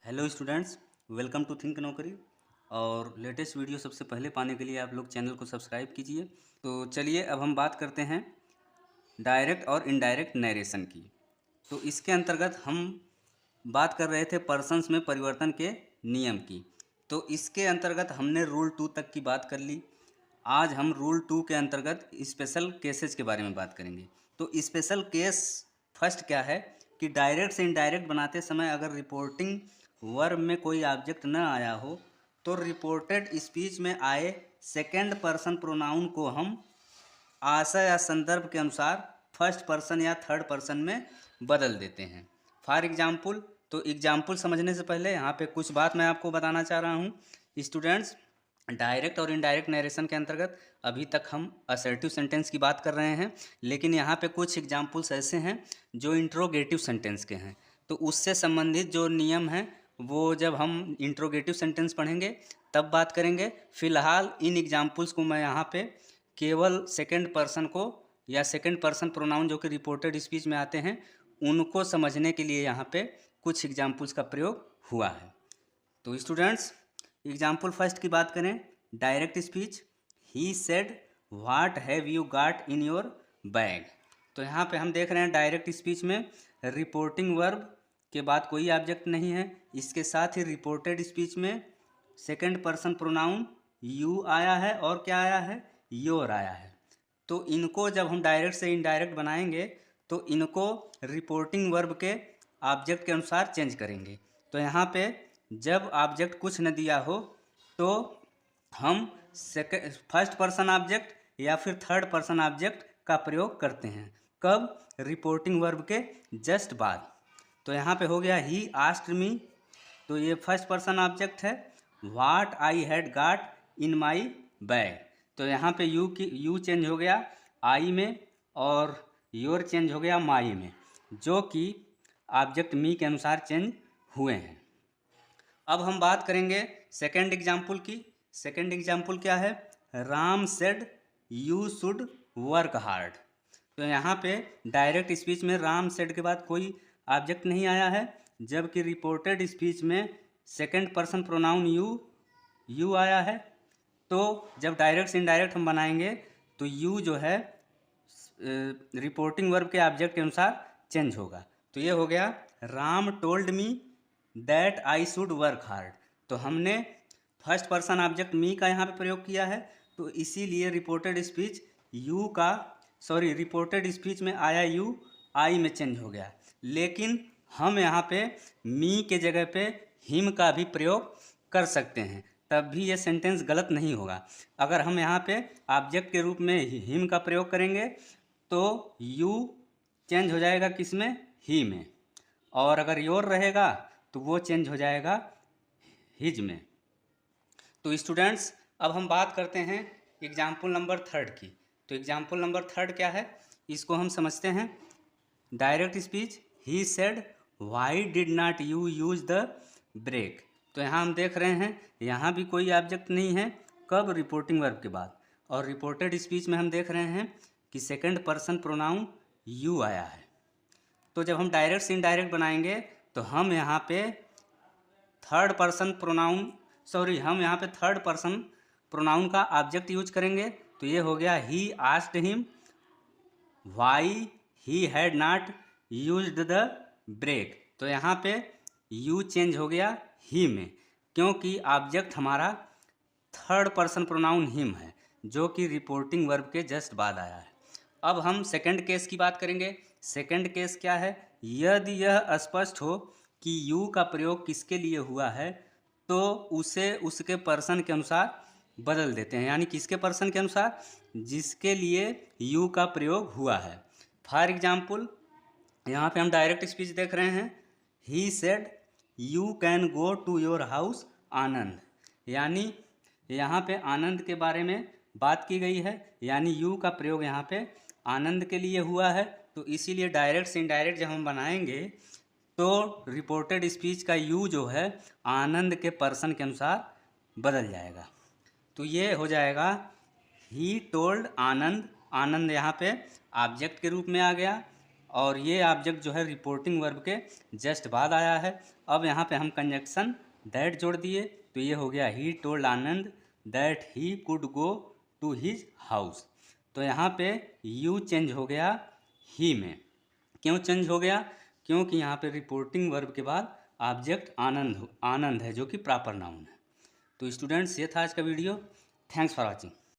Hello students, welcome to think Naukri. और latest video सबसे पहले पाने के लिए आप लोग चैनल को सब्सक्राइब कीजिए। तो चलिए अब हम बात करते हैं डायरेक्ट और इनडायरेक्ट नरेशन की। तो इसके अंतर्गत हम बात कर रहे थे पर्सन्स में परिवर्तन के नियम की। तो इसके अंतर्गत हमने रूल 2 तक की बात कर ली। आज हम रूल 2 के अंतर्गत स्पेशल केसेस के बारे में बात करेंगे। तो स्पेशल केस फर्स्ट क्या है कि डायरेक्ट से इनडायरेक्ट बनाते समय अगर रिपोर्टिंग वर्ब में कोई ऑब्जेक्ट न आया हो तो रिपोर्टेड स्पीच में आए सेकेंड पर्सन प्रोनाउन को हम आशय या संदर्भ के अनुसार फर्स्ट पर्सन या थर्ड पर्सन में बदल देते हैं। फॉर एग्जाम्पल, तो एग्जाम्पल समझने से पहले यहाँ पे कुछ बात मैं आपको बताना चाह रहा हूँ स्टूडेंट्स। डायरेक्ट और इनडायरेक्ट नरेशन के अंतर्गत अभी तक हम असर्टिव सेंटेंस की बात कर रहे हैं, लेकिन यहाँ पे कुछ एग्जाम्पल्स ऐसे हैं जो इंट्रोगेटिव सेंटेंस के हैं। तो उससे संबंधित जो नियम हैं वो जब हम इंट्रोगेटिव सेंटेंस पढ़ेंगे तब बात करेंगे। फिलहाल इन एग्जाम्पल्स को मैं यहाँ पे केवल सेकंड पर्सन को या सेकंड पर्सन प्रोनाउन जो कि रिपोर्टेड स्पीच में आते हैं उनको समझने के लिए यहाँ पे कुछ एग्जाम्पल्स का प्रयोग हुआ है। तो स्टूडेंट्स, एग्जाम्पल फर्स्ट की बात करें, direct speech. He said what have you got in your bag. तो यहाँ पे हम देख रहे हैं डायरेक्ट स्पीच में रिपोर्टिंग वर्ब के बाद कोई ऑब्जेक्ट नहीं है। इसके साथ ही रिपोर्टेड स्पीच में सेकंड पर्सन प्रोनाउन यू आया है और क्या आया है, योर आया है। तो इनको जब हम डायरेक्ट से इनडायरेक्ट बनाएंगे तो इनको रिपोर्टिंग वर्ब के ऑब्जेक्ट के अनुसार चेंज करेंगे। तो यहाँ पे जब ऑब्जेक्ट कुछ न दिया हो तो हम फर्स्ट पर्सन ऑब्जेक्ट या फिर थर्ड पर्सन ऑब्जेक्ट का प्रयोग करते हैं। कब? रिपोर्टिंग वर्ब के जस्ट बाद। तो यहाँ पे हो गया ही आस्क्ड मी, तो ये फर्स्ट पर्सन ऑब्जेक्ट है। What I had got in my bag, तो यहाँ पे यू चेंज हो गया आई में और योर चेंज हो गया माई में, जो कि ऑब्जेक्ट मी के अनुसार चेंज हुए हैं। अब हम बात करेंगे सेकंड एग्जाम्पल की। सेकंड एग्जाम्पल क्या है? Ram said you should work hard. तो यहाँ पे डायरेक्ट स्पीच में राम सेड के बाद कोई ऑब्जेक्ट नहीं आया है, जबकि रिपोर्टेड स्पीच में सेकंड पर्सन प्रोनाउन यू आया है। तो जब डायरेक्ट से इनडायरेक्ट हम बनाएंगे तो यू जो है रिपोर्टिंग वर्ब के ऑब्जेक्ट के अनुसार चेंज होगा। तो ये हो गया Ram told me that I should work hard. तो हमने फर्स्ट पर्सन ऑब्जेक्ट मी का यहाँ पे प्रयोग किया है, तो इसीलिए रिपोर्टेड स्पीच में आया यू आई में चेंज हो गया। लेकिन हम यहाँ पे मी के जगह पे हिम का भी प्रयोग कर सकते हैं, तब भी ये सेंटेंस गलत नहीं होगा। अगर हम यहाँ पे ऑब्जेक्ट के रूप में हिम का प्रयोग करेंगे तो यू चेंज हो जाएगा किस में? ही में। और अगर योर रहेगा तो वो चेंज हो जाएगा हिज में। तो स्टूडेंट्स, अब हम बात करते हैं एग्जाम्पल नंबर थर्ड की। तो एग्जाम्पल नंबर थर्ड क्या है, इसको हम समझते हैं। Direct speech, he said why did not you use the break. तो यहाँ हम देख रहे हैं यहाँ भी कोई ऑब्जेक्ट नहीं है। कब? रिपोर्टिंग वर्ब के बाद। और रिपोर्टेड स्पीच में हम देख रहे हैं कि सेकंड पर्सन प्रोनाउन यू आया है। तो जब हम डायरेक्ट से इनडायरेक्ट बनाएंगे तो हम यहाँ पे थर्ड पर्सन प्रोनाउन का ऑब्जेक्ट यूज करेंगे। तो ये हो गया he asked him why he had not used the break. तो यहाँ पे यू चेंज हो गया ही में, क्योंकि ऑब्जेक्ट हमारा थर्ड पर्सन प्रोनाउन हिम है जो कि रिपोर्टिंग वर्ब के जस्ट बाद आया है। अब हम सेकंड केस की बात करेंगे। सेकंड केस क्या है? यदि यह स्पष्ट हो कि यू का प्रयोग किसके लिए हुआ है तो उसे उसके पर्सन के अनुसार बदल देते हैं। यानी किसके पर्सन के अनुसार? जिसके लिए यू का प्रयोग हुआ है। फॉर एग्जाम्पल, यहाँ पे हम डायरेक्ट स्पीच देख रहे हैं। He said you can go to your house Anand. यानी यहाँ पे आनंद के बारे में बात की गई है, यानी यू का प्रयोग यहाँ पे आनंद के लिए हुआ है। तो इसीलिए डायरेक्ट से इनडायरेक्ट जब हम बनाएंगे तो रिपोर्टेड स्पीच का यू जो है आनंद के पर्सन के अनुसार बदल जाएगा। तो ये हो जाएगा ही टोल्ड आनंद। आनंद यहाँ पे ऑब्जेक्ट के रूप में आ गया। और ये ऑब्जेक्ट जो है रिपोर्टिंग वर्ब के जस्ट बाद आया है। अब यहाँ पे हम कंजक्शन दैट जोड़ दिए, तो ये हो गया he told Anand that he could go to his house. तो यहाँ पे यू चेंज हो गया ही में। क्यों चेंज हो गया? क्योंकि यहाँ पे रिपोर्टिंग वर्ब के बाद ऑब्जेक्ट आनंद है, जो कि प्रॉपर नाउन है। तो स्टूडेंट्स, ये था आज का वीडियो। Thanks for watching.